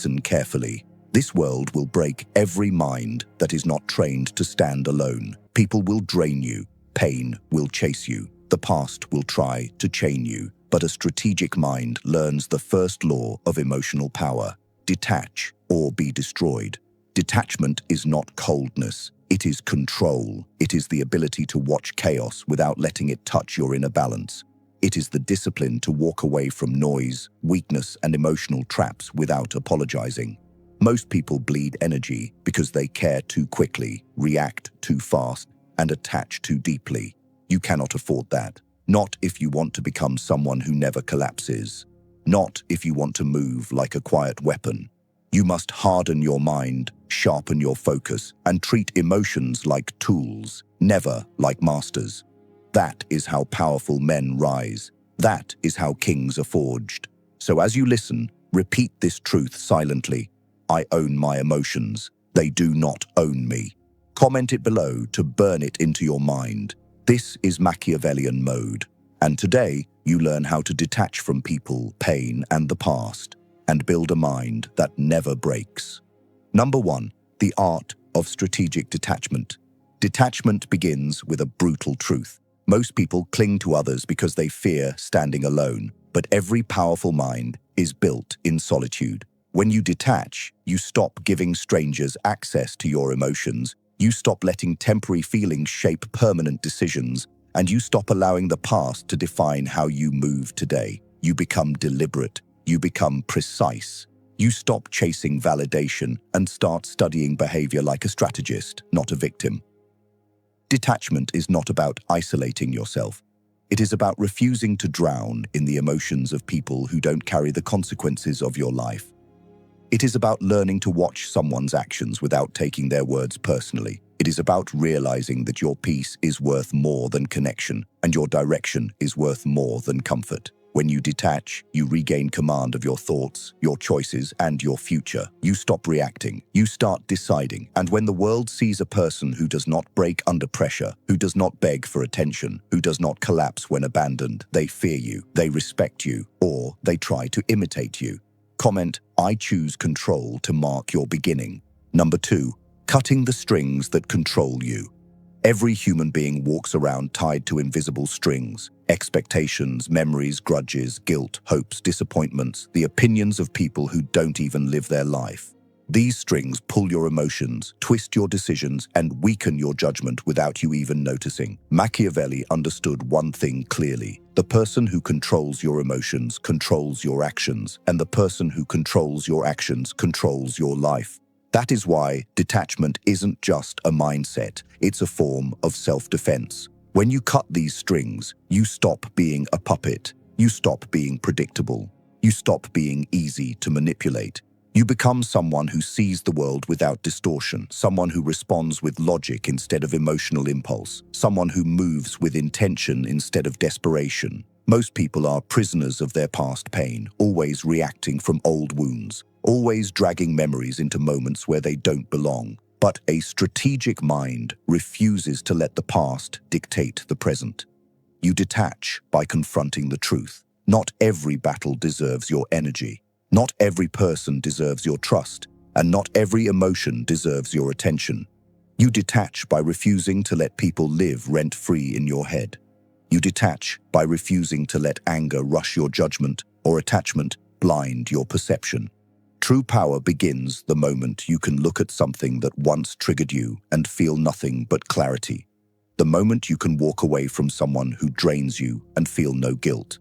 Listen carefully. This world will break every mind that is not trained to stand alone. People will drain you. Pain will chase you. The past will try to chain you. But a strategic mind learns the first law of emotional power: detach or be destroyed. Detachment is not coldness. It is control. It is the ability to watch chaos without letting it touch your inner balance. It is the discipline to walk away from noise, weakness, and emotional traps without apologizing. Most people bleed energy because they care too quickly, react too fast, and attach too deeply. You cannot afford that. Not if you want to become someone who never collapses. Not if you want to move like a quiet weapon. You must harden your mind, sharpen your focus, and treat emotions like tools, never like masters. That is how powerful men rise. That is how kings are forged. So as you listen, repeat this truth silently. I own my emotions. They do not own me. Comment it below to burn it into your mind. This is Machiavellian mode. And today, you learn how to detach from people, pain, and the past, and build a mind that never breaks. Number 1. The art of strategic detachment. Detachment begins with a brutal truth. Most people cling to others because they fear standing alone, but every powerful mind is built in solitude. When you detach, you stop giving strangers access to your emotions, you stop letting temporary feelings shape permanent decisions, and you stop allowing the past to define how you move today. You become deliberate, you become precise. You stop chasing validation and start studying behavior like a strategist, not a victim. Detachment is not about isolating yourself. It is about refusing to drown in the emotions of people who don't carry the consequences of your life. It is about learning to watch someone's actions without taking their words personally. It is about realizing that your peace is worth more than connection, and your direction is worth more than comfort. When you detach, you regain command of your thoughts, your choices, and your future. You stop reacting, you start deciding, and when the world sees a person who does not break under pressure, who does not beg for attention, who does not collapse when abandoned, they fear you, they respect you, or they try to imitate you. Comment, I choose control to mark your beginning. Number 2, cutting the strings that control you. Every human being walks around tied to invisible strings. Expectations, memories, grudges, guilt, hopes, disappointments, the opinions of people who don't even live their life. These strings pull your emotions, twist your decisions, and weaken your judgment without you even noticing. Machiavelli understood one thing clearly. The person who controls your emotions controls your actions, and the person who controls your actions controls your life. That is why detachment isn't just a mindset, it's a form of self-defense. When you cut these strings, you stop being a puppet, you stop being predictable, you stop being easy to manipulate. You become someone who sees the world without distortion, someone who responds with logic instead of emotional impulse, someone who moves with intention instead of desperation. Most people are prisoners of their past pain, always reacting from old wounds, always dragging memories into moments where they don't belong. But a strategic mind refuses to let the past dictate the present. You detach by confronting the truth. Not every battle deserves your energy. Not every person deserves your trust, and not every emotion deserves your attention. You detach by refusing to let people live rent-free in your head. You detach by refusing to let anger rush your judgment or attachment blind your perception. True power begins the moment you can look at something that once triggered you and feel nothing but clarity. The moment you can walk away from someone who drains you and feel no guilt.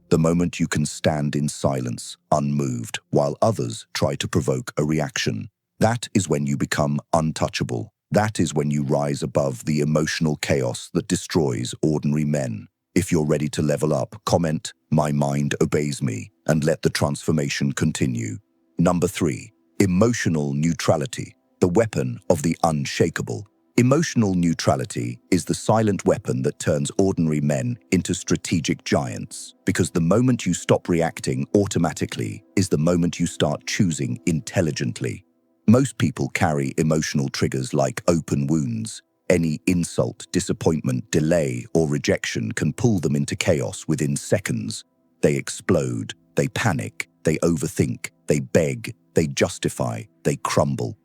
The moment you can stand in silence, unmoved, while others try to provoke a reaction. That is when you become untouchable. That is when you rise above the emotional chaos that destroys ordinary men. If you're ready to level up, comment, "My mind obeys me," and let the transformation continue. Number 3, emotional neutrality, the weapon of the unshakable. Emotional neutrality is the silent weapon that turns ordinary men into strategic giants, because the moment you stop reacting automatically is the moment you start choosing intelligently. Most people carry emotional triggers like open wounds. Any insult, disappointment, delay, or rejection can pull them into chaos within seconds. They explode, they panic, they overthink, they beg, they justify, they crumble.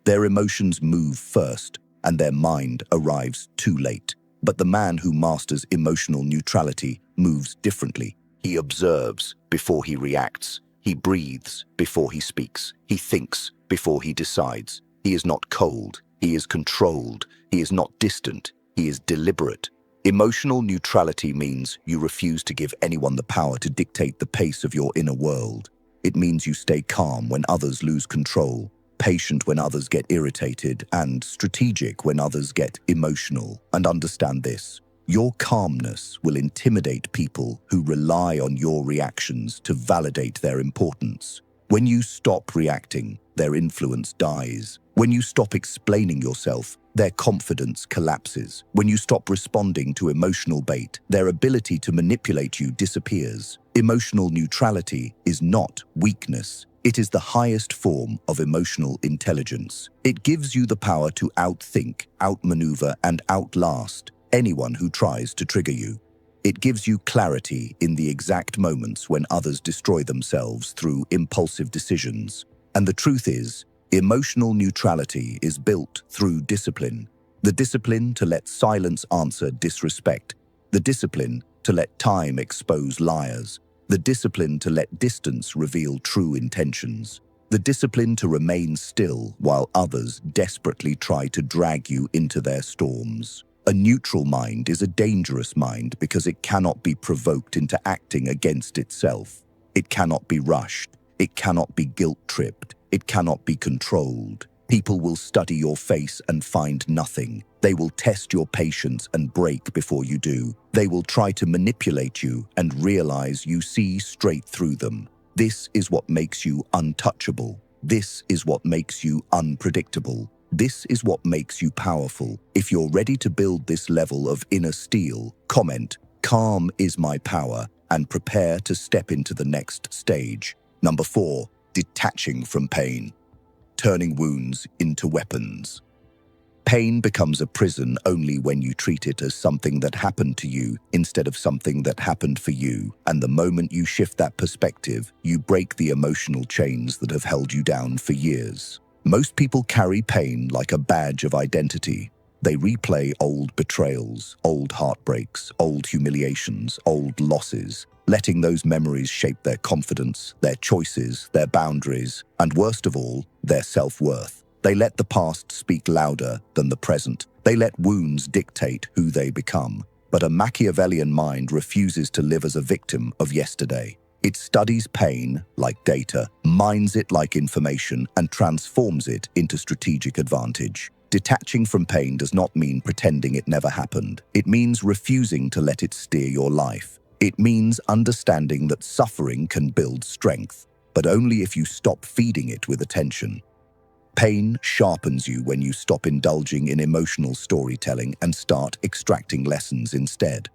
Their emotions move first, and their mind arrives too late. But the man who masters emotional neutrality moves differently. He observes before he reacts. He breathes before he speaks. He thinks before he decides. He is not cold. He is controlled. He is not distant. He is deliberate. Emotional neutrality means you refuse to give anyone the power to dictate the pace of your inner world. It means you stay calm when others lose control, patient when others get irritated, and strategic when others get emotional. And understand this: your calmness will intimidate people who rely on your reactions to validate their importance. When you stop reacting, their influence dies. When you stop explaining yourself, their confidence collapses. When you stop responding to emotional bait, their ability to manipulate you disappears. Emotional neutrality is not weakness. It is the highest form of emotional intelligence. It gives you the power to outthink, outmaneuver, and outlast anyone who tries to trigger you. It gives you clarity in the exact moments when others destroy themselves through impulsive decisions. And the truth is, emotional neutrality is built through discipline. The discipline to let silence answer disrespect. The discipline to let time expose liars. The discipline to let distance reveal true intentions. The discipline to remain still while others desperately try to drag you into their storms. A neutral mind is a dangerous mind because it cannot be provoked into acting against itself. It cannot be rushed. It cannot be guilt-tripped. It cannot be controlled. People will study your face and find nothing. They will test your patience and break before you do. They will try to manipulate you and realize you see straight through them. This is what makes you untouchable. This is what makes you unpredictable. This is what makes you powerful. If you're ready to build this level of inner steel, comment, "Calm is my power," and prepare to step into the next stage. Number 4, detaching from pain. Turning wounds into weapons. Pain becomes a prison only when you treat it as something that happened to you instead of something that happened for you. And the moment you shift that perspective, you break the emotional chains that have held you down for years. Most people carry pain like a badge of identity. They replay old betrayals, old heartbreaks, old humiliations, old losses, letting those memories shape their confidence, their choices, their boundaries, and worst of all, their self-worth. They let the past speak louder than the present. They let wounds dictate who they become. But a Machiavellian mind refuses to live as a victim of yesterday. It studies pain like data, mines it like information, and transforms it into strategic advantage. Detaching from pain does not mean pretending it never happened. It means refusing to let it steer your life. It means understanding that suffering can build strength, but only if you stop feeding it with attention. Pain sharpens you when you stop indulging in emotional storytelling and start extracting lessons instead.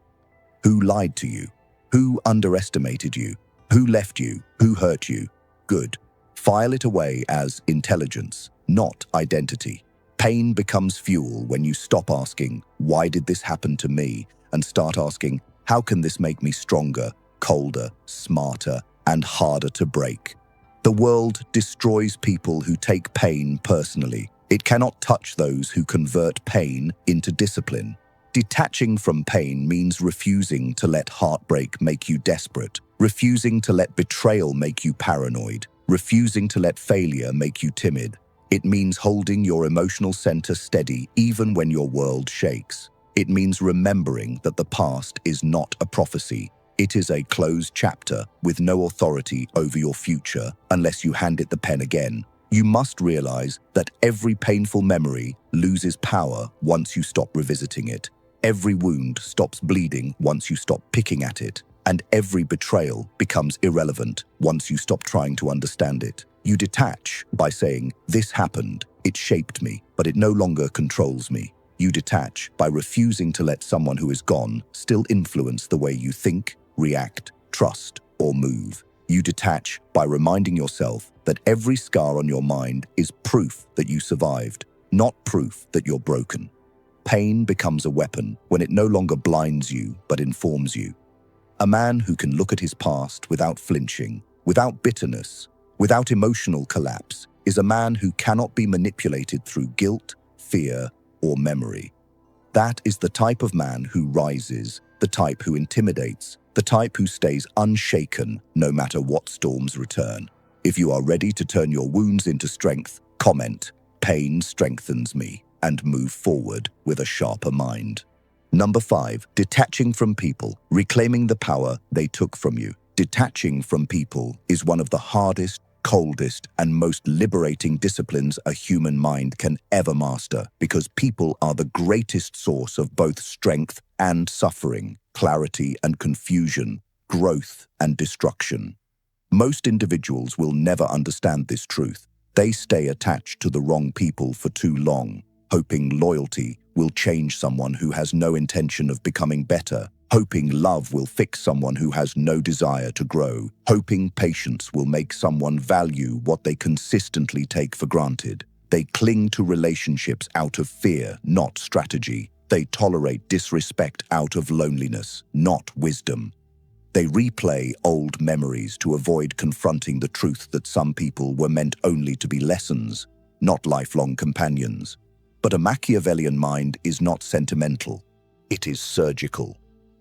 Who lied to you? Who underestimated you? Who left you? Who hurt you? Good. File it away as intelligence, not identity. Pain becomes fuel when you stop asking, "Why did this happen to me?" and start asking, "How can this make me stronger, colder, smarter, and harder to break?" The world destroys people who take pain personally. It cannot touch those who convert pain into discipline. Detaching from pain means refusing to let heartbreak make you desperate, refusing to let betrayal make you paranoid, refusing to let failure make you timid. It means holding your emotional center steady even when your world shakes. It means remembering that the past is not a prophecy. It is a closed chapter with no authority over your future unless you hand it the pen again. You must realize that every painful memory loses power once you stop revisiting it. Every wound stops bleeding once you stop picking at it. And every betrayal becomes irrelevant once you stop trying to understand it. You detach by saying, "This happened, it shaped me, but it no longer controls me." You detach by refusing to let someone who is gone still influence the way you think, react, trust, or move. You detach by reminding yourself that every scar on your mind is proof that you survived, not proof that you're broken. Pain becomes a weapon when it no longer blinds you but informs you. A man who can look at his past without flinching, without bitterness, without emotional collapse, is a man who cannot be manipulated through guilt, fear, or memory. That is the type of man who rises, the type who intimidates, the type who stays unshaken no matter what storms return. If you are ready to turn your wounds into strength, comment, "Pain strengthens me," and move forward with a sharper mind. Number 5, detaching from people, reclaiming the power they took from you. Detaching from people is one of the hardest, coldest, and most liberating disciplines a human mind can ever master, because people are the greatest source of both strength and suffering, clarity and confusion, growth and destruction. Most individuals will never understand this truth. They stay attached to the wrong people for too long, hoping loyalty will change someone who has no intention of becoming better, hoping love will fix someone who has no desire to grow, hoping patience will make someone value what they consistently take for granted. They cling to relationships out of fear, not strategy. They tolerate disrespect out of loneliness, not wisdom. They replay old memories to avoid confronting the truth that some people were meant only to be lessons, not lifelong companions. But a Machiavellian mind is not sentimental. It is surgical.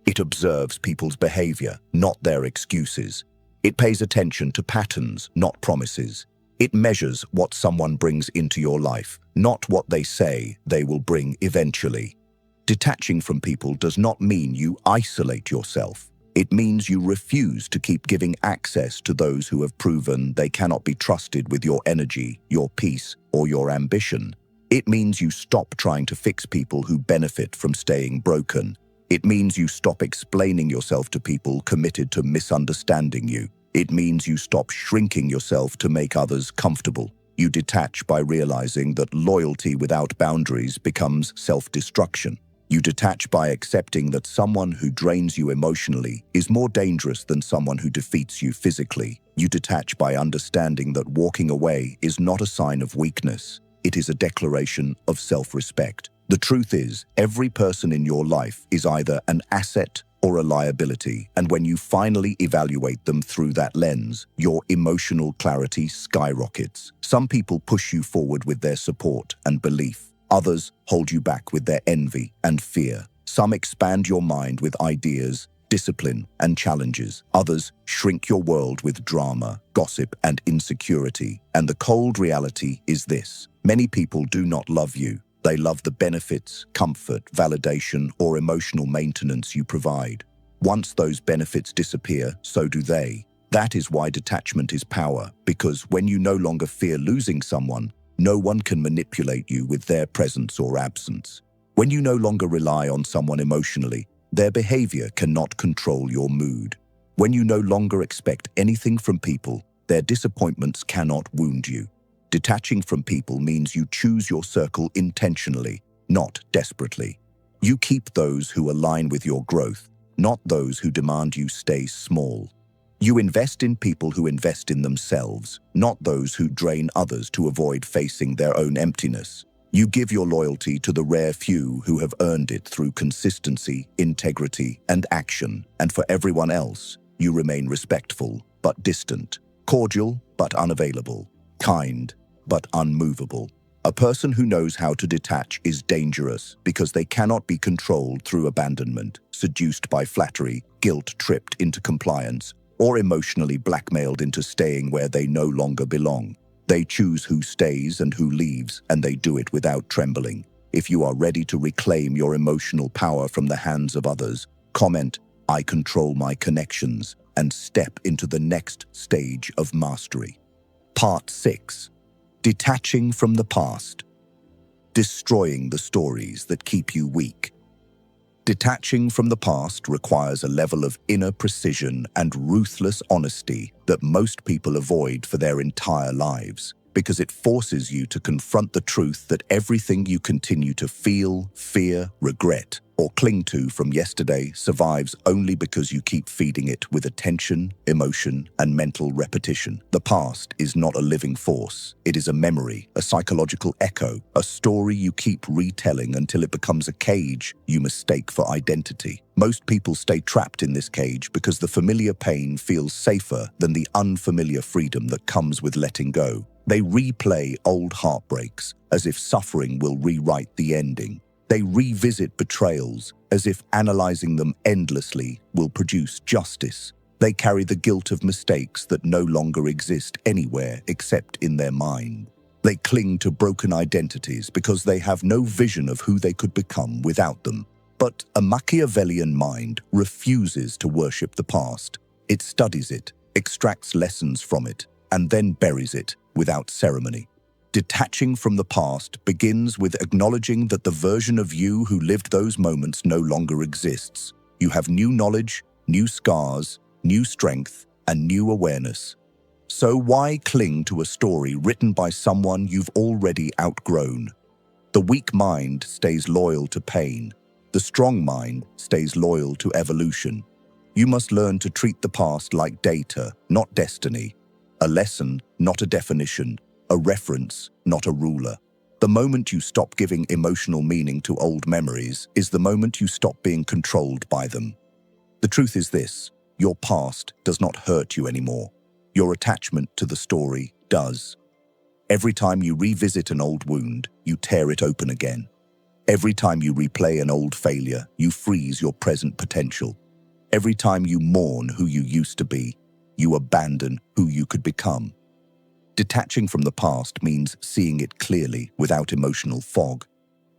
It observes people's behavior, not their excuses. It pays attention to patterns, not promises. It measures what someone brings into your life, not what they say they will bring eventually. Detaching from people does not mean you isolate yourself. It means you refuse to keep giving access to those who have proven they cannot be trusted with your energy, your peace, or your ambition. It means you stop trying to fix people who benefit from staying broken. It means you stop explaining yourself to people committed to misunderstanding you. It means you stop shrinking yourself to make others comfortable. You detach by realizing that loyalty without boundaries becomes self-destruction. You detach by accepting that someone who drains you emotionally is more dangerous than someone who defeats you physically. You detach by understanding that walking away is not a sign of weakness. It is a declaration of self-respect. The truth is, every person in your life is either an asset or a liability, and when you finally evaluate them through that lens, your emotional clarity skyrockets. Some people push you forward with their support and belief. Others hold you back with their envy and fear. Some expand your mind with ideas, discipline, and challenges. Others shrink your world with drama, gossip, and insecurity. And the cold reality is this: many people do not love you. They love the benefits, comfort, validation, or emotional maintenance you provide. Once those benefits disappear, so do they. That is why detachment is power, because when you no longer fear losing someone, no one can manipulate you with their presence or absence. When you no longer rely on someone emotionally, their behavior cannot control your mood. When you no longer expect anything from people, their disappointments cannot wound you. Detaching from people means you choose your circle intentionally, not desperately. You keep those who align with your growth, not those who demand you stay small. You invest in people who invest in themselves, not those who drain others to avoid facing their own emptiness. You give your loyalty to the rare few who have earned it through consistency, integrity, and action, and for everyone else, you remain respectful but distant, cordial but unavailable, kind but unmovable. A person who knows how to detach is dangerous because they cannot be controlled through abandonment, seduced by flattery, guilt-tripped into compliance, or emotionally blackmailed into staying where they no longer belong. They choose who stays and who leaves, and they do it without trembling. If you are ready to reclaim your emotional power from the hands of others, comment, "I control my connections," and step into the next stage of mastery. Part 6. Detaching from the past. Destroying the stories that keep you weak. Detaching from the past requires a level of inner precision and ruthless honesty that most people avoid for their entire lives. because it forces you to confront the truth that everything you continue to feel, fear, regret, or cling to from yesterday survives only because you keep feeding it with attention, emotion, and mental repetition. The past is not a living force. It is a memory, a psychological echo, a story you keep retelling until it becomes a cage you mistake for identity. Most people stay trapped in this cage because the familiar pain feels safer than the unfamiliar freedom that comes with letting go. They replay old heartbreaks as if suffering will rewrite the ending. They revisit betrayals as if analyzing them endlessly will produce justice. They carry the guilt of mistakes that no longer exist anywhere except in their mind. They cling to broken identities because they have no vision of who they could become without them. But a Machiavellian mind refuses to worship the past. It studies it, extracts lessons from it, and then buries it without ceremony. Detaching from the past begins with acknowledging that the version of you who lived those moments no longer exists. You have new knowledge, new scars, new strength, and new awareness. So why cling to a story written by someone you've already outgrown? The weak mind stays loyal to pain. The strong mind stays loyal to evolution. You must learn to treat the past like data, not destiny. A lesson, not a definition. A reference, not a ruler. The moment you stop giving emotional meaning to old memories is the moment you stop being controlled by them. The truth is this: your past does not hurt you anymore. Your attachment to the story does. Every time you revisit an old wound, you tear it open again. Every time you replay an old failure, you freeze your present potential. Every time you mourn who you used to be, you abandon who you could become. Detaching from the past means seeing it clearly without emotional fog.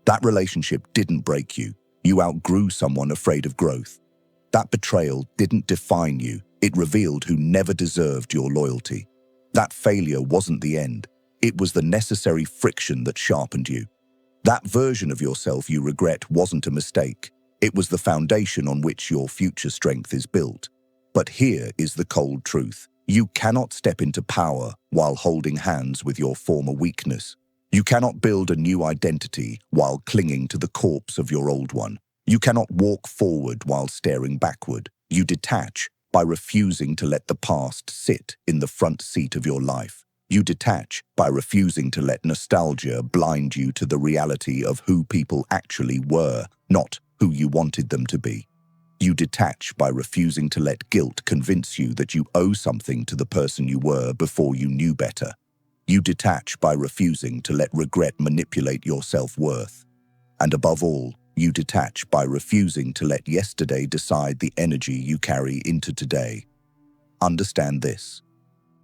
That relationship didn't break you. You outgrew someone afraid of growth. That betrayal didn't define you. It revealed who never deserved your loyalty. That failure wasn't the end. It was the necessary friction that sharpened you. That version of yourself you regret wasn't a mistake. It was the foundation on which your future strength is built. But here is the cold truth. You cannot step into power while holding hands with your former weakness. You cannot build a new identity while clinging to the corpse of your old one. You cannot walk forward while staring backward. You detach by refusing to let the past sit in the front seat of your life. You detach by refusing to let nostalgia blind you to the reality of who people actually were, not who you wanted them to be. You detach by refusing to let guilt convince you that you owe something to the person you were before you knew better. You detach by refusing to let regret manipulate your self-worth. And above all, you detach by refusing to let yesterday decide the energy you carry into today. Understand this: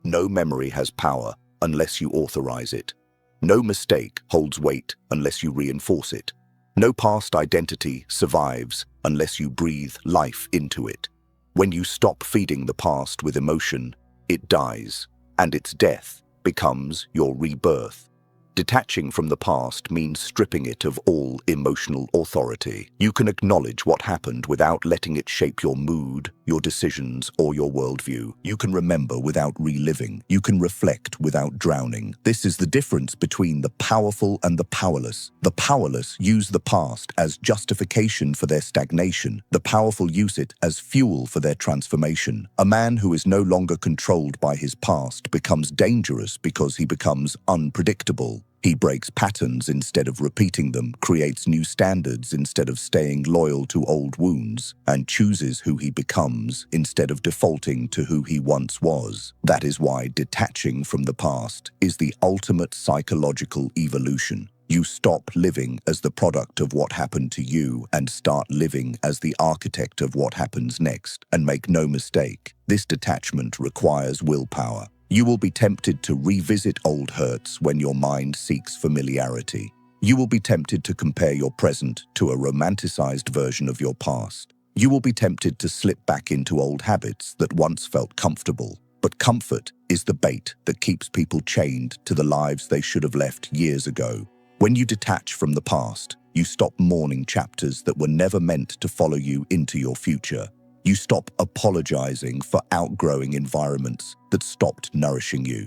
no memory has power unless you authorize it. No mistake holds weight unless you reinforce it. No past identity survives unless you breathe life into it. When you stop feeding the past with emotion, it dies, and its death becomes your rebirth. Detaching from the past means stripping it of all emotional authority. You can acknowledge what happened without letting it shape your mood, your decisions, or your worldview. You can remember without reliving. You can reflect without drowning. This is the difference between the powerful and the powerless. The powerless use the past as justification for their stagnation. The powerful use it as fuel for their transformation. A man who is no longer controlled by his past becomes dangerous because he becomes unpredictable. He breaks patterns instead of repeating them, creates new standards instead of staying loyal to old wounds, and chooses who he becomes instead of defaulting to who he once was. That is why detaching from the past is the ultimate psychological evolution. You stop living as the product of what happened to you and start living as the architect of what happens next. And make no mistake, this detachment requires willpower. You will be tempted to revisit old hurts when your mind seeks familiarity. You will be tempted to compare your present to a romanticized version of your past. You will be tempted to slip back into old habits that once felt comfortable. But comfort is the bait that keeps people chained to the lives they should have left years ago. When you detach from the past, you stop mourning chapters that were never meant to follow you into your future. You stop apologizing for outgrowing environments that stopped nourishing you.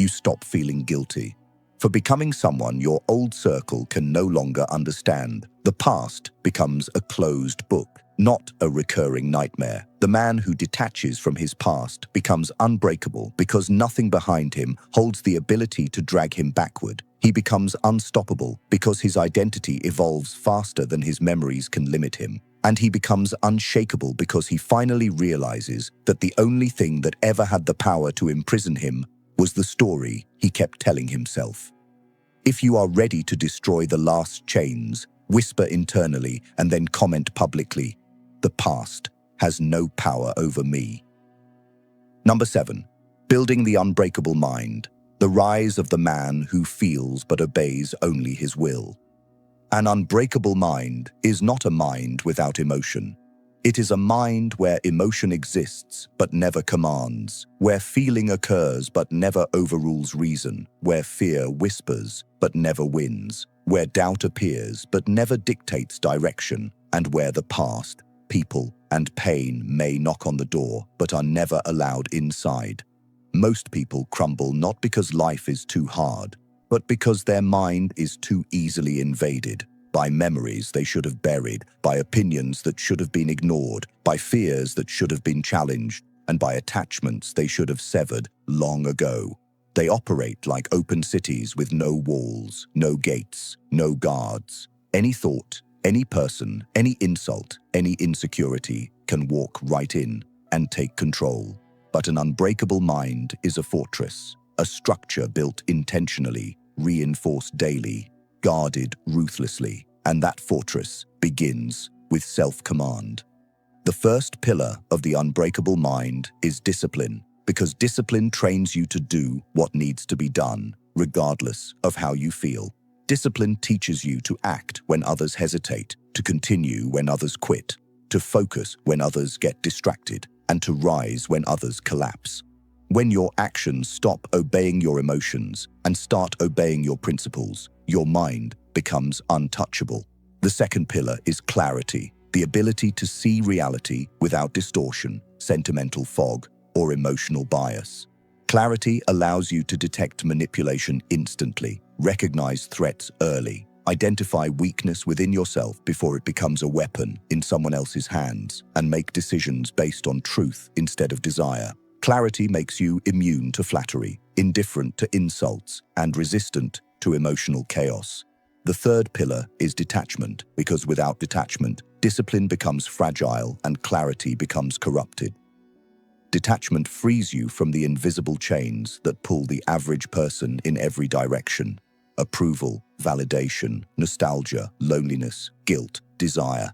you stop feeling guilty. For becoming someone your old circle can no longer understand, the past becomes a closed book, not a recurring nightmare. The man who detaches from his past becomes unbreakable because nothing behind him holds the ability to drag him backward. He becomes unstoppable because his identity evolves faster than his memories can limit him. And he becomes unshakable because he finally realizes that the only thing that ever had the power to imprison him was the story he kept telling himself. If you are ready to destroy the last chains, whisper internally and then comment publicly, "The past has no power over me." Number 7. Building the unbreakable mind. The rise of the man who feels but obeys only his will. An unbreakable mind is not a mind without emotion. It is a mind where emotion exists but never commands, where feeling occurs but never overrules reason, where fear whispers but never wins, where doubt appears but never dictates direction, and where the past, people, and pain may knock on the door but are never allowed inside. Most people crumble not because life is too hard, but because their mind is too easily invaded. By memories they should have buried, by opinions that should have been ignored, by fears that should have been challenged, and by attachments they should have severed long ago. They operate like open cities with no walls, no gates, no guards. Any thought, any person, any insult, any insecurity can walk right in and take control. But an unbreakable mind is a fortress, a structure built intentionally, reinforced daily, guarded ruthlessly, and that fortress begins with self-command. The first pillar of the unbreakable mind is discipline, because discipline trains you to do what needs to be done, regardless of how you feel. Discipline teaches you to act when others hesitate, to continue when others quit, to focus when others get distracted, and to rise when others collapse. When your actions stop obeying your emotions and start obeying your principles, your mind becomes untouchable. The second pillar is clarity, the ability to see reality without distortion, sentimental fog, or emotional bias. Clarity allows you to detect manipulation instantly, recognize threats early, identify weakness within yourself before it becomes a weapon in someone else's hands, and make decisions based on truth instead of desire. Clarity makes you immune to flattery, indifferent to insults, and resistant to emotional chaos. The third pillar is detachment, because without detachment, discipline becomes fragile and clarity becomes corrupted. Detachment frees you from the invisible chains that pull the average person in every direction. Approval, validation, nostalgia, loneliness, guilt, desire.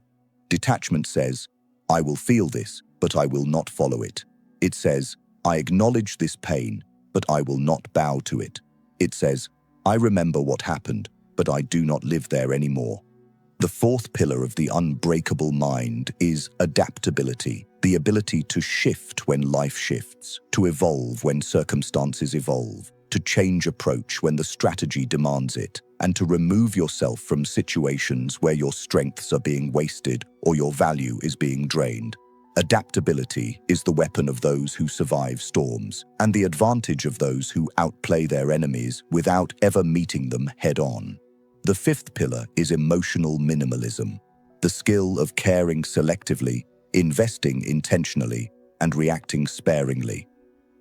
Detachment says, "I will feel this, but I will not follow it." It says, "I acknowledge this pain, but I will not bow to it." It says, "I remember what happened, but I do not live there anymore." The fourth pillar of the unbreakable mind is adaptability, the ability to shift when life shifts, to evolve when circumstances evolve, to change approach when the strategy demands it, and to remove yourself from situations where your strengths are being wasted or your value is being drained. Adaptability is the weapon of those who survive storms, and the advantage of those who outplay their enemies without ever meeting them head-on. The fifth pillar is emotional minimalism, the skill of caring selectively, investing intentionally, and reacting sparingly.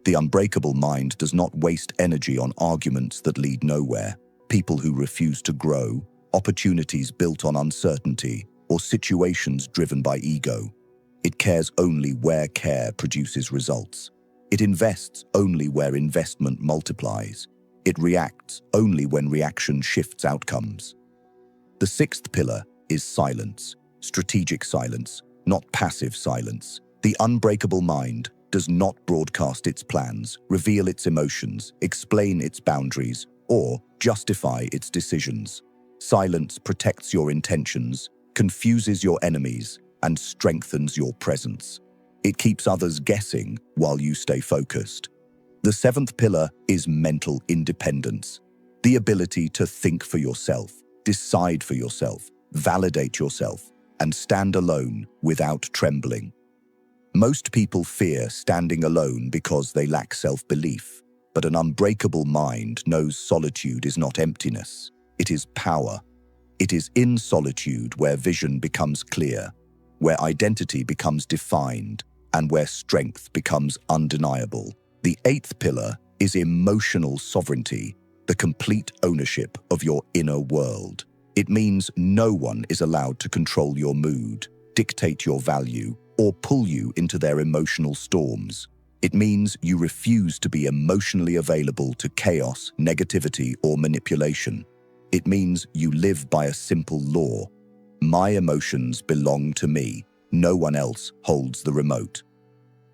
The unbreakable mind does not waste energy on arguments that lead nowhere, people who refuse to grow, opportunities built on uncertainty, or situations driven by ego. It cares only where care produces results. It invests only where investment multiplies. It reacts only when reaction shifts outcomes. The sixth pillar is silence, strategic silence, not passive silence. The unbreakable mind does not broadcast its plans, reveal its emotions, explain its boundaries, or justify its decisions. Silence protects your intentions, confuses your enemies, and strengthens your presence. It keeps others guessing while you stay focused. The seventh pillar is mental independence, the ability to think for yourself, decide for yourself, validate yourself, and stand alone without trembling. Most people fear standing alone because they lack self-belief. But an unbreakable mind knows solitude is not emptiness. It is power. It is in solitude where vision becomes clear, where identity becomes defined, and where strength becomes undeniable. The eighth pillar is emotional sovereignty, the complete ownership of your inner world. It means no one is allowed to control your mood, dictate your value, or pull you into their emotional storms. It means you refuse to be emotionally available to chaos, negativity, or manipulation. It means you live by a simple law. My emotions belong to me. No one else holds the remote.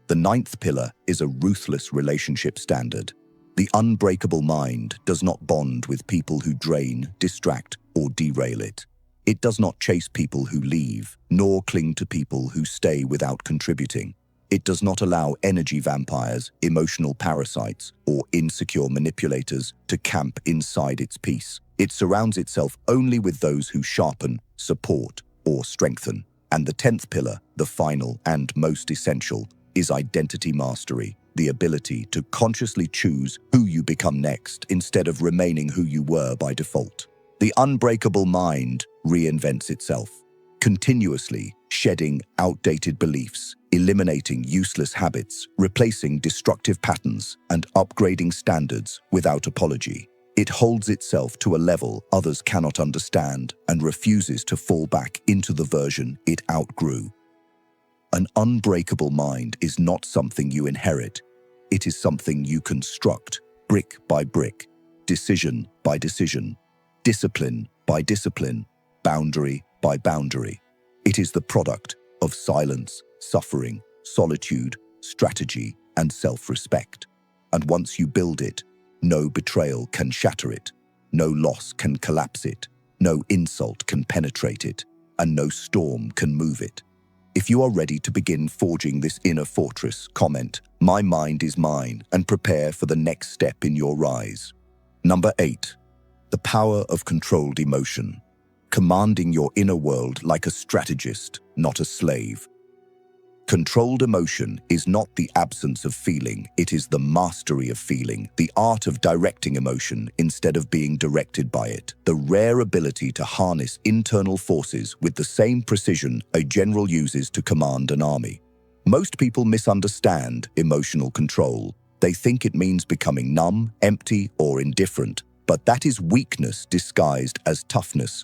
The ninth pillar is a ruthless relationship standard. The unbreakable mind does not bond with people who drain, distract, or derail it. It does not chase people who leave, nor cling to people who stay without contributing. It does not allow energy vampires, emotional parasites, or insecure manipulators to camp inside its peace. It surrounds itself only with those who sharpen, support, or strengthen. And the 10th pillar, the final and most essential, is identity mastery, the ability to consciously choose who you become next instead of remaining who you were by default. The unbreakable mind reinvents itself, continuously shedding outdated beliefs, eliminating useless habits, replacing destructive patterns, and upgrading standards without apology. It holds itself to a level others cannot understand and refuses to fall back into the version it outgrew. An unbreakable mind is not something you inherit. It is something you construct, brick by brick, decision by decision, discipline by discipline, boundary by boundary. It is the product of silence, suffering, solitude, strategy, and self-respect. And once you build it, no betrayal can shatter it, no loss can collapse it, no insult can penetrate it, and no storm can move it. If you are ready to begin forging this inner fortress, comment, "My mind is mine," and prepare for the next step in your rise. Number 8. The power of controlled emotion. Commanding your inner world like a strategist, not a slave. Controlled emotion is not the absence of feeling, it is the mastery of feeling, the art of directing emotion instead of being directed by it, the rare ability to harness internal forces with the same precision a general uses to command an army. Most people misunderstand emotional control. They think it means becoming numb, empty, or indifferent, but that is weakness disguised as toughness.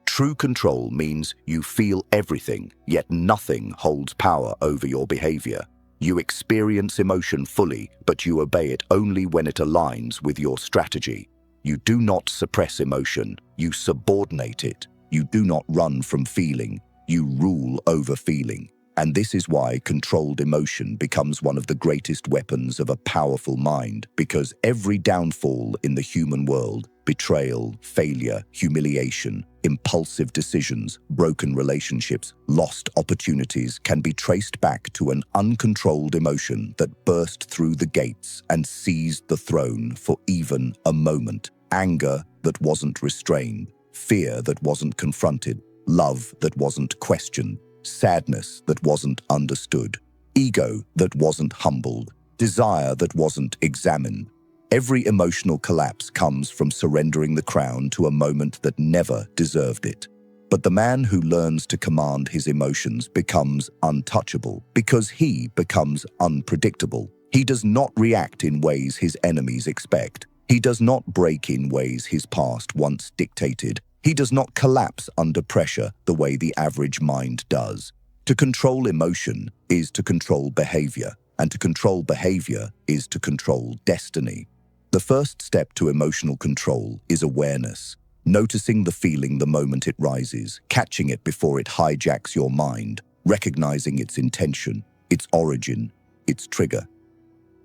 True control means you feel everything, yet nothing holds power over your behavior. You experience emotion fully, but you obey it only when it aligns with your strategy. You do not suppress emotion, you subordinate it. You do not run from feeling, you rule over feeling. And this is why controlled emotion becomes one of the greatest weapons of a powerful mind, because every downfall in the human world, betrayal, failure, humiliation, impulsive decisions, broken relationships, lost opportunities can be traced back to an uncontrolled emotion that burst through the gates and seized the throne for even a moment. Anger that wasn't restrained, fear that wasn't confronted, love that wasn't questioned, sadness that wasn't understood, ego that wasn't humbled, desire that wasn't examined. Every emotional collapse comes from surrendering the crown to a moment that never deserved it. But the man who learns to command his emotions becomes untouchable because he becomes unpredictable. He does not react in ways his enemies expect. He does not break in ways his past once dictated. He does not collapse under pressure the way the average mind does. To control emotion is to control behavior, and to control behavior is to control destiny. The first step to emotional control is awareness, noticing the feeling the moment it rises, catching it before it hijacks your mind, recognizing its intention, its origin, its trigger.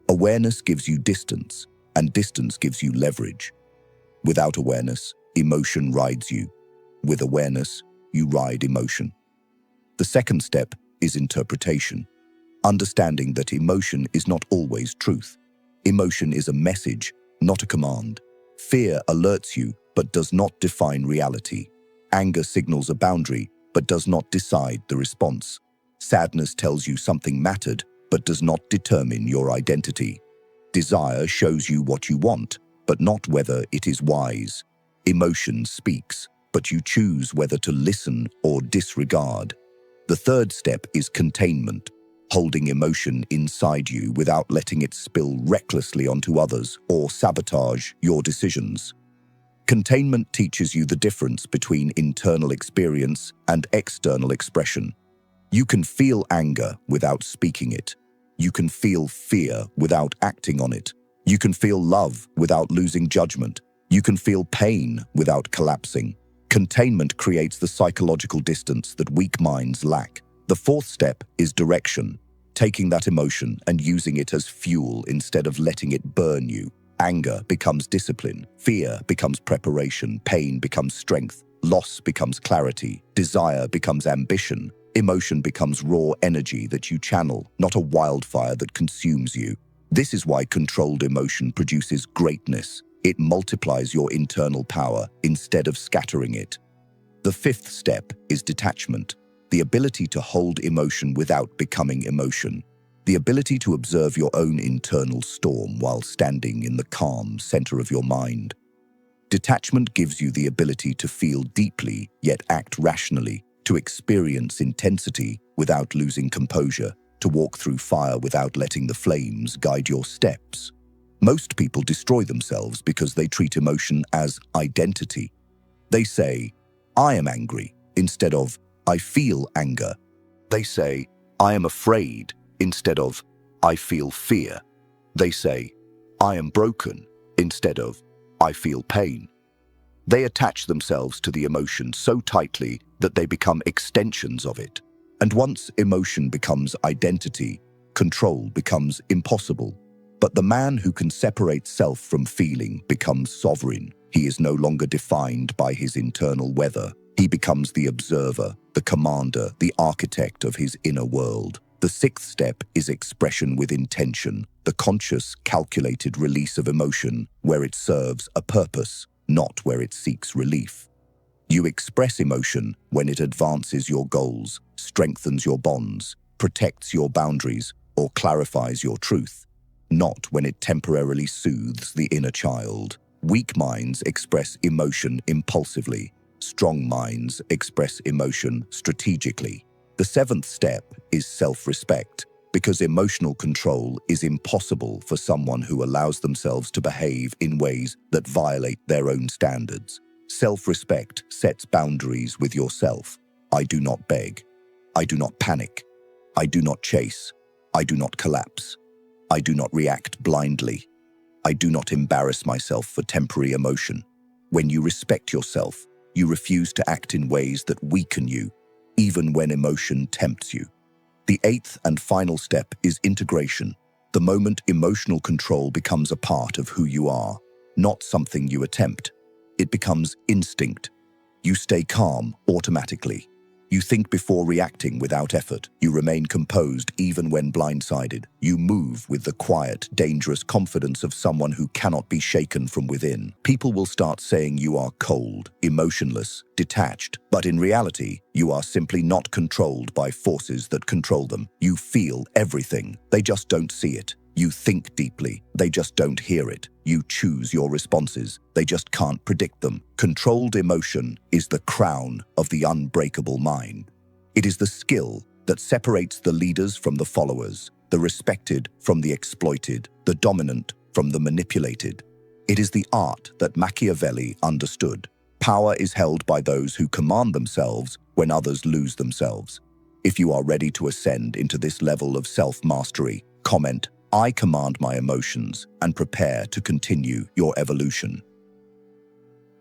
Awareness gives you distance, and distance gives you leverage. Without awareness, emotion rides you. With awareness, you ride emotion. The second step is interpretation, understanding that emotion is not always truth. Emotion is a message, not a command. Fear alerts you, but does not define reality. Anger signals a boundary, but does not decide the response. Sadness tells you something mattered, but does not determine your identity. Desire shows you what you want, but not whether it is wise. Emotion speaks, but you choose whether to listen or disregard. The third step is containment, holding emotion inside you without letting it spill recklessly onto others or sabotage your decisions. Containment teaches you the difference between internal experience and external expression. You can feel anger without speaking it. You can feel fear without acting on it. You can feel love without losing judgment. You can feel pain without collapsing. Containment creates the psychological distance that weak minds lack. The fourth step is direction, taking that emotion and using it as fuel instead of letting it burn you. Anger becomes discipline, fear becomes preparation, pain becomes strength, loss becomes clarity, desire becomes ambition, emotion becomes raw energy that you channel, not a wildfire that consumes you. This is why controlled emotion produces greatness. It multiplies your internal power instead of scattering it. The fifth step is detachment, the ability to hold emotion without becoming emotion. The ability to observe your own internal storm while standing in the calm center of your mind. Detachment gives you the ability to feel deeply yet act rationally, to experience intensity without losing composure, to walk through fire without letting the flames guide your steps. Most people destroy themselves because they treat emotion as identity. They say, "I am angry," instead of, "I feel anger." They say, "I am afraid," instead of, "I feel fear." They say, "I am broken," instead of, "I feel pain." They attach themselves to the emotion so tightly that they become extensions of it. And once emotion becomes identity, control becomes impossible. But the man who can separate self from feeling becomes sovereign. He is no longer defined by his internal weather. He becomes the observer, the commander, the architect of his inner world. The sixth step is expression with intention, the conscious, calculated release of emotion where it serves a purpose, not where it seeks relief. You express emotion when it advances your goals, strengthens your bonds, protects your boundaries, or clarifies your truth, not when it temporarily soothes the inner child. Weak minds express emotion impulsively. Strong minds express emotion strategically. The seventh step is self-respect, because emotional control is impossible for someone who allows themselves to behave in ways that violate their own standards. Self-respect sets boundaries with yourself. I do not beg. I do not panic. I do not chase. I do not collapse. I do not react blindly. I do not embarrass myself for temporary emotion. When you respect yourself, you refuse to act in ways that weaken you, even when emotion tempts you. The eighth and final step is integration, the moment emotional control becomes a part of who you are, not something you attempt. It becomes instinct. You stay calm automatically. You think before reacting without effort. You remain composed even when blindsided. You move with the quiet, dangerous confidence of someone who cannot be shaken from within. People will start saying you are cold, emotionless, detached, but in reality, you are simply not controlled by forces that control them. You feel everything. They just don't see it. You think deeply. They just don't hear it. You choose your responses. They just can't predict them. Controlled emotion is the crown of the unbreakable mind. It is the skill that separates the leaders from the followers, the respected from the exploited, the dominant from the manipulated. It is the art that Machiavelli understood. Power is held by those who command themselves when others lose themselves. If you are ready to ascend into this level of self-mastery, comment, "I command my emotions," and prepare to continue your evolution.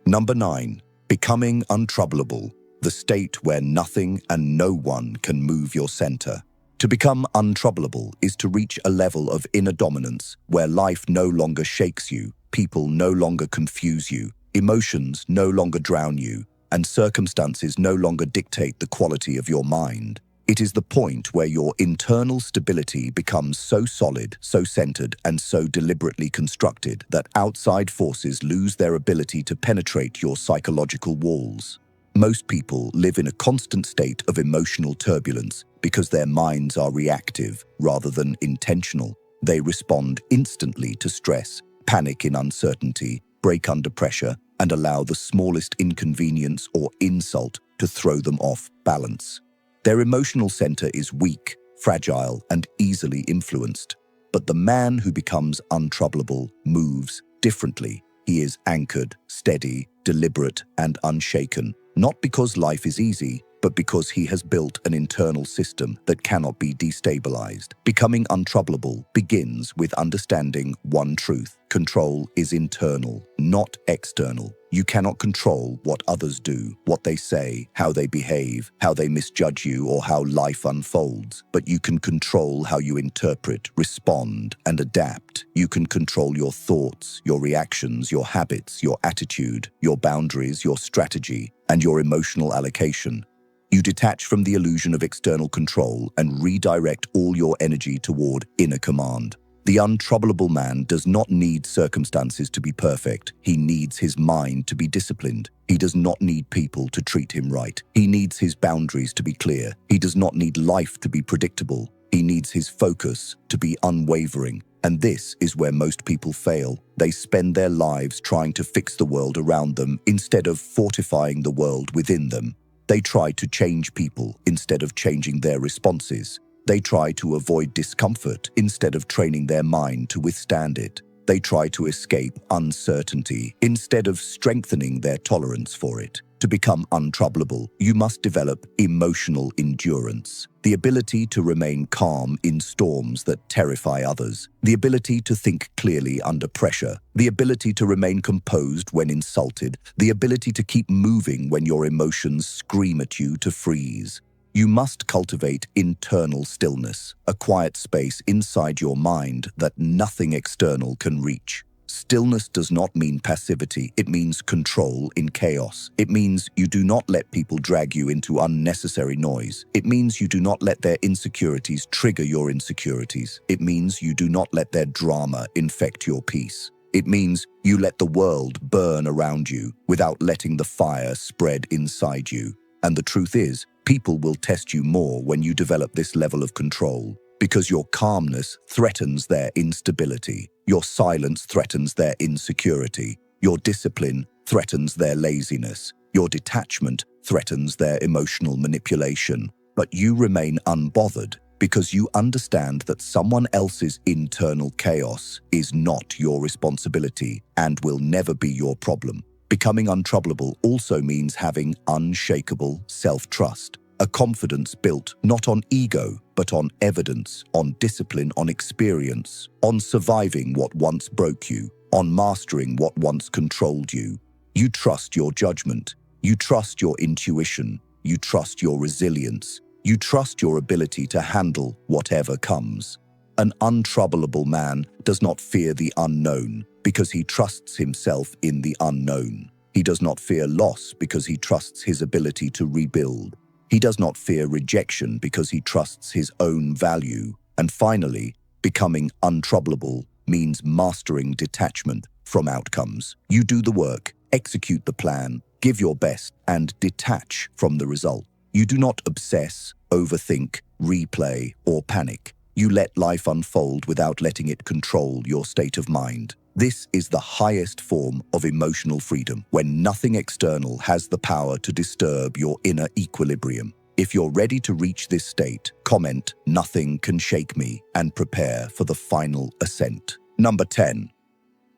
Number 9. Becoming untroublable, the state where nothing and no one can move your center. To become untroublable is to reach a level of inner dominance where life no longer shakes you, people no longer confuse you, emotions no longer drown you, and circumstances no longer dictate the quality of your mind. It is the point where your internal stability becomes so solid, so centered, and so deliberately constructed that outside forces lose their ability to penetrate your psychological walls. Most people live in a constant state of emotional turbulence because their minds are reactive rather than intentional. They respond instantly to stress, panic in uncertainty, break under pressure, and allow the smallest inconvenience or insult to throw them off balance. Their emotional center is weak, fragile, and easily influenced. But the man who becomes untroublable moves differently. He is anchored, steady, deliberate, and unshaken, not because life is easy, but because he has built an internal system that cannot be destabilized. Becoming untroublable begins with understanding one truth: control is internal, not external. You cannot control what others do, what they say, how they behave, how they misjudge you, or how life unfolds. But you can control how you interpret, respond, and adapt. You can control your thoughts, your reactions, your habits, your attitude, your boundaries, your strategy, and your emotional allocation. You detach from the illusion of external control and redirect all your energy toward inner command. The untroublable man does not need circumstances to be perfect. He needs his mind to be disciplined. He does not need people to treat him right. He needs his boundaries to be clear. He does not need life to be predictable. He needs his focus to be unwavering. And this is where most people fail. They spend their lives trying to fix the world around them instead of fortifying the world within them. They try to change people instead of changing their responses. They try to avoid discomfort instead of training their mind to withstand it. They try to escape uncertainty instead of strengthening their tolerance for it. To become untroublable, you must develop emotional endurance, the ability to remain calm in storms that terrify others, the ability to think clearly under pressure, the ability to remain composed when insulted, the ability to keep moving when your emotions scream at you to freeze. You must cultivate internal stillness, a quiet space inside your mind that nothing external can reach. Stillness does not mean passivity, it means control in chaos. It means you do not let people drag you into unnecessary noise. It means you do not let their insecurities trigger your insecurities. It means you do not let their drama infect your peace. It means you let the world burn around you without letting the fire spread inside you. And the truth is, people will test you more when you develop this level of control, because your calmness threatens their instability, your silence threatens their insecurity, your discipline threatens their laziness, your detachment threatens their emotional manipulation. But you remain unbothered because you understand that someone else's internal chaos is not your responsibility and will never be your problem. Becoming untroublable also means having unshakable self-trust, a confidence built not on ego, but on evidence, on discipline, on experience, on surviving what once broke you, on mastering what once controlled you. You trust your judgment, you trust your intuition, you trust your resilience, you trust your ability to handle whatever comes. An untroublable man does not fear the unknown because he trusts himself in the unknown. He does not fear loss because he trusts his ability to rebuild. He does not fear rejection because he trusts his own value. And finally, becoming untroublable means mastering detachment from outcomes. You do the work, execute the plan, give your best, and detach from the result. You do not obsess, overthink, replay, or panic. You let life unfold without letting it control your state of mind. This is the highest form of emotional freedom, when nothing external has the power to disturb your inner equilibrium. If you're ready to reach this state, comment "Nothing can shake me" and prepare for the final ascent. Number 10.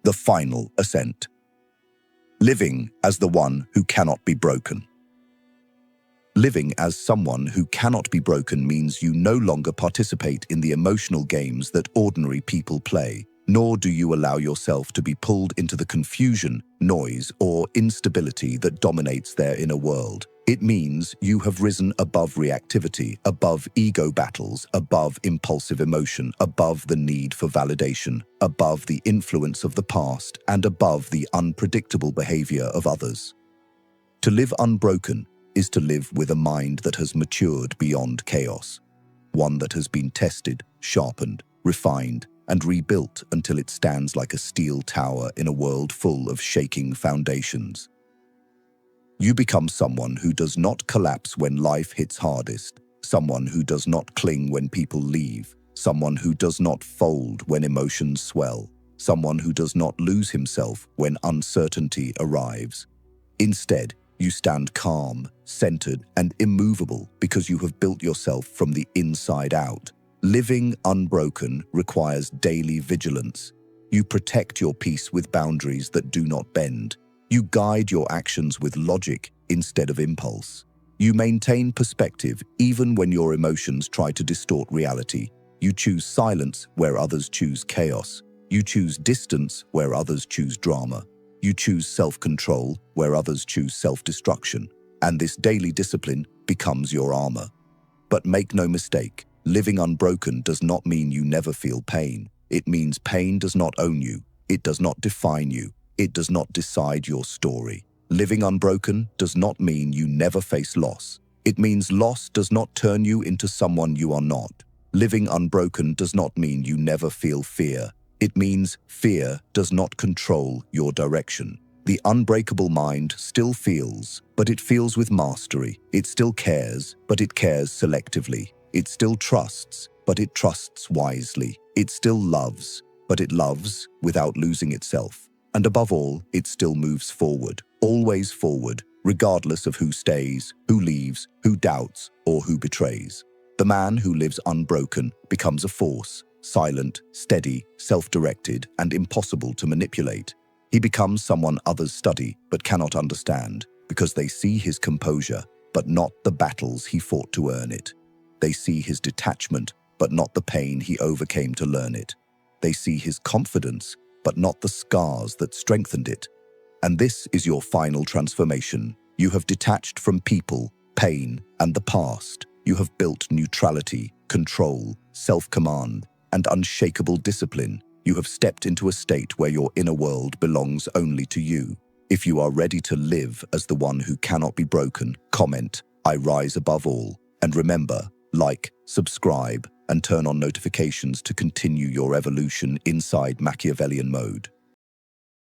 The final ascent. Living as the one who cannot be broken. Living as someone who cannot be broken means you no longer participate in the emotional games that ordinary people play, nor do you allow yourself to be pulled into the confusion, noise, or instability that dominates their inner world. It means you have risen above reactivity, above ego battles, above impulsive emotion, above the need for validation, above the influence of the past, and above the unpredictable behavior of others. To live unbroken is to live with a mind that has matured beyond chaos, one that has been tested, sharpened, refined, and rebuilt until it stands like a steel tower in a world full of shaking foundations. You become someone who does not collapse when life hits hardest, someone who does not cling when people leave, someone who does not fold when emotions swell, someone who does not lose himself when uncertainty arrives. Instead, you stand calm, centered, and immovable because you have built yourself from the inside out. Living unbroken requires daily vigilance. You protect your peace with boundaries that do not bend. You guide your actions with logic instead of impulse. You maintain perspective even when your emotions try to distort reality. You choose silence where others choose chaos. You choose distance where others choose drama. You choose self-control where others choose self-destruction. And this daily discipline becomes your armor. But make no mistake, living unbroken does not mean you never feel pain. It means pain does not own you. It does not define you. It does not decide your story. Living unbroken does not mean you never face loss. It means loss does not turn you into someone you are not. Living unbroken does not mean you never feel fear. It means fear does not control your direction. The unbreakable mind still feels, but it feels with mastery. It still cares, but it cares selectively. It still trusts, but it trusts wisely. It still loves, but it loves without losing itself. And above all, it still moves forward, always forward, regardless of who stays, who leaves, who doubts, or who betrays. The man who lives unbroken becomes a force, silent, steady, self-directed, and impossible to manipulate. He becomes someone others study but cannot understand because they see his composure, but not the battles he fought to earn it. They see his detachment, but not the pain he overcame to learn it. They see his confidence, but not the scars that strengthened it. And this is your final transformation. You have detached from people, pain, and the past. You have built neutrality, control, self-command, and unshakable discipline. You have stepped into a state where your inner world belongs only to you. If you are ready to live as the one who cannot be broken, comment, "I rise above all." And remember, like, subscribe, and turn on notifications to continue your evolution inside Machiavellian mode.